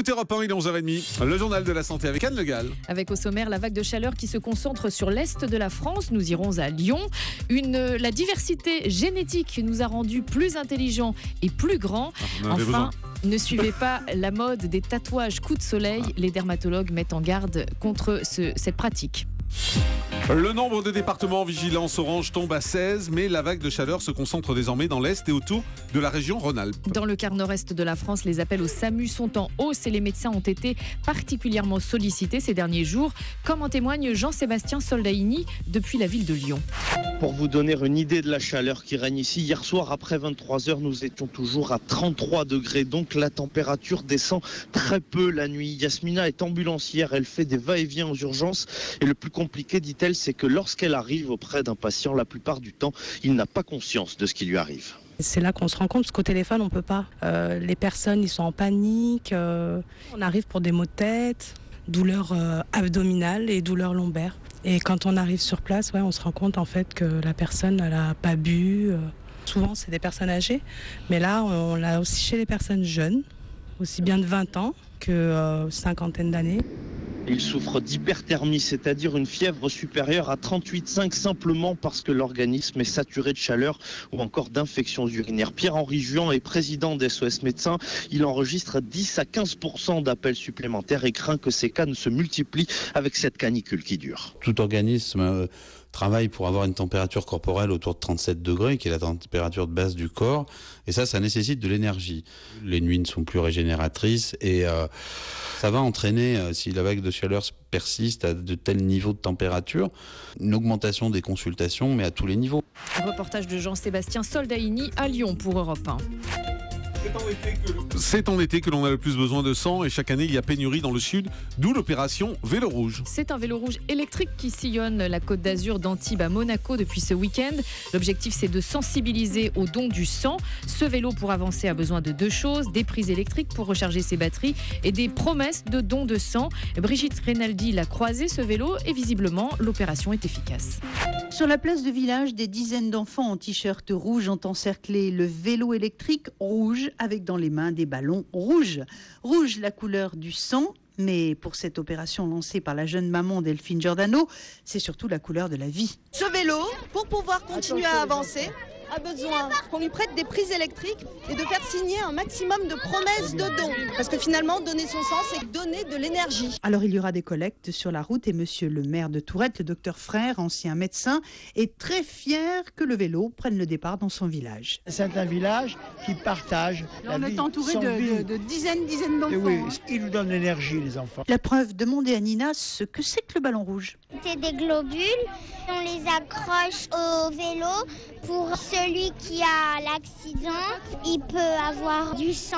écoutez Europe 1, il est 11h30. Le journal de la santé avec Anne Le Gall. Avec au sommaire la vague de chaleur qui se concentre sur l'est de la France. Nous irons à Lyon. La diversité génétique nous a rendus plus intelligents et plus grands. Enfin, ne suivez pas la mode des tatouages coup de soleil. Les dermatologues mettent en garde contre cette pratique. Le nombre de départements en vigilance orange tombe à 16, mais la vague de chaleur se concentre désormais dans l'Est et autour de la région Rhône-Alpes. Dans le quart nord-est de la France, les appels au SAMU sont en hausse et les médecins ont été particulièrement sollicités ces derniers jours, comme en témoigne Jean-Sébastien Soldaini depuis la ville de Lyon. Pour vous donner une idée de la chaleur qui règne ici, hier soir après 23h, nous étions toujours à 33 degrés, donc la température descend très peu la nuit. Yasmina est ambulancière, elle fait des va-et-vient aux urgences et le plus compliqué, dit-elle, c'est que lorsqu'elle arrive auprès d'un patient, la plupart du temps, il n'a pas conscience de ce qui lui arrive. C'est là qu'on se rend compte, parce qu'au téléphone, on peut pas. Les personnes, ils sont en panique. On arrive pour des maux de tête, douleurs abdominales et douleurs lombaires. Et quand on arrive sur place, on se rend compte en fait que la personne, elle a pas bu. Souvent, c'est des personnes âgées, mais là, on l'a aussi chez les personnes jeunes, aussi bien de 20 ans que cinquantaine d'années. Il souffre d'hyperthermie, c'est-à-dire une fièvre supérieure à 38,5 simplement parce que l'organisme est saturé de chaleur ou encore d'infections urinaires. Pierre-Henri Juan est président d'SOS Médecins. Il enregistre 10 à 15% d'appels supplémentaires et craint que ces cas ne se multiplient avec cette canicule qui dure. Tout organisme travaille pour avoir une température corporelle autour de 37 degrés, qui est la température de base du corps. Et ça nécessite de l'énergie. Les nuits ne sont plus régénératrices et ça va entraîner, si la vague de chaleur persiste à de tels niveaux de température, une augmentation des consultations, mais à tous les niveaux. Reportage de Jean-Sébastien Soldaini à Lyon pour Europe 1. C'est en été que l'on a le plus besoin de sang et chaque année il y a pénurie dans le sud, d'où l'opération Vélo Rouge. C'est un vélo rouge électrique qui sillonne la Côte d'Azur d'Antibes à Monaco depuis ce week-end. L'objectif c'est de sensibiliser au don du sang. Ce vélo pour avancer a besoin de deux choses, des prises électriques pour recharger ses batteries et des promesses de don de sang. Brigitte Rinaldi l'a croisé ce vélo et visiblement l'opération est efficace. Sur la place de village, des dizaines d'enfants en t-shirt rouge ont encerclé le vélo électrique rouge avec dans les mains des ballons rouges. Rouge, la couleur du sang. Mais pour cette opération lancée par la jeune maman Delphine Giordano, c'est surtout la couleur de la vie. Ce vélo, pour pouvoir continuer à avancer, a besoin qu'on lui prête des prises électriques et de faire signer un maximum de promesses de dons. Parce que finalement, donner son sang, c'est donner de l'énergie. Alors il y aura des collectes sur la route et monsieur le maire de Tourette, le docteur Frère, ancien médecin, est très fier que le vélo prenne le départ dans son village. C'est un village qui partage la vie. On est entouré de dizaines d'enfants. Et oui, ils nous donnent l'énergie, les enfants. La preuve, demandez à Nina ce que c'est que le ballon rouge. C'est des globules, on les accroche au vélo. Pour celui qui a l'accident, il peut avoir du sang.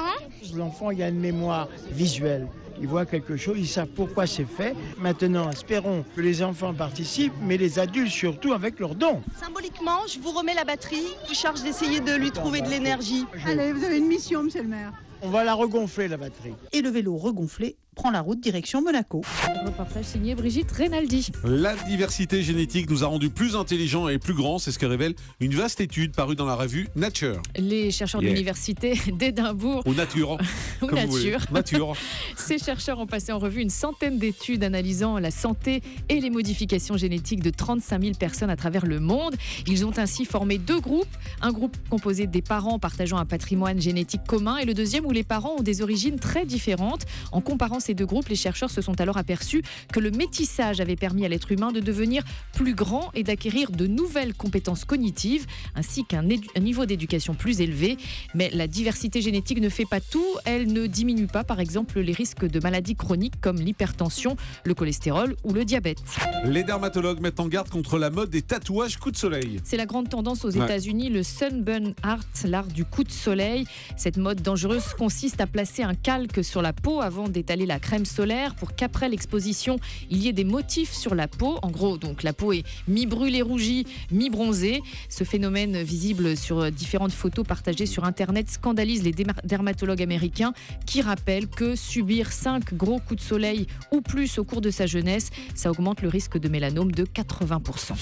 L'enfant, il y a une mémoire visuelle. Ils voient quelque chose, ils savent pourquoi c'est fait. Maintenant, espérons que les enfants participent, mais les adultes surtout avec leurs dons. Symboliquement, je vous remets la batterie. Je charge d'essayer de lui trouver de l'énergie. Allez, vous avez une mission, monsieur le maire. On va la regonfler, la batterie. Et le vélo regonflé prend la route direction Monaco. Reportage signé Brigitte Rinaldi. La diversité génétique nous a rendus plus intelligents et plus grands, c'est ce que révèle une vaste étude parue dans la revue Nature. Les chercheurs de l'université d'Édimbourg. Ou Nature. Ou Nature. Nature. Ces chercheurs ont passé en revue une centaine d'études analysant la santé et les modifications génétiques de 35 000 personnes à travers le monde. Ils ont ainsi formé deux groupes. Un groupe composé des parents partageant un patrimoine génétique commun et le deuxième où les parents ont des origines très différentes. En comparant ces deux groupes, les chercheurs se sont alors aperçus que le métissage avait permis à l'être humain de devenir plus grand et d'acquérir de nouvelles compétences cognitives, ainsi qu'un niveau d'éducation plus élevé. Mais la diversité génétique ne fait pas tout. Elle ne diminue pas, par exemple, les risques de maladies chroniques comme l'hypertension, le cholestérol ou le diabète. Les dermatologues mettent en garde contre la mode des tatouages coup de soleil. C'est la grande tendance aux États-Unis, le sunburn art, l'art du coup de soleil. Cette mode dangereuse consiste à placer un calque sur la peau avant d'étaler la la crème solaire pour qu'après l'exposition, il y ait des motifs sur la peau. En gros, donc la peau est mi-brûlée, rougie, mi-bronzée. Ce phénomène visible sur différentes photos partagées sur Internet scandalise les dermatologues américains qui rappellent que subir 5 gros coups de soleil ou plus au cours de sa jeunesse, ça augmente le risque de mélanome de 80%.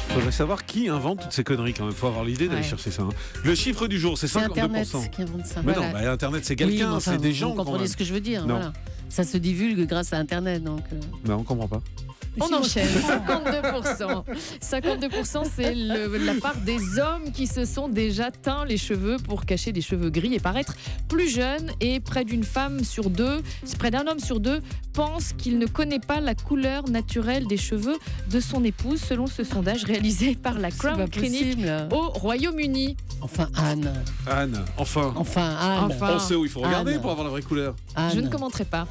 Il faudrait savoir qui invente toutes ces conneries quand même. Il faut avoir l'idée d'aller chercher ça. Le chiffre du jour, c'est 52%. C'est Internet qui invente ça. Mais non, Internet c'est quelqu'un, enfin, c'est des gens. Vous comprenez ce que je veux dire. Non. Voilà. Ça se divulgue grâce à Internet. Donc, on comprend pas. On enchaîne, 52%. 52%, c'est la part des hommes qui se sont déjà teints les cheveux pour cacher des cheveux gris et paraître plus jeunes. Et près d'un homme sur deux pense qu'il ne connaît pas la couleur naturelle des cheveux de son épouse, selon ce sondage réalisé par la Crown Clinic au Royaume-Uni. Enfin, Anne. Anne, enfin. Enfin, Anne. On sait où il faut regarder pour avoir la vraie couleur. Anne. Je ne commenterai pas.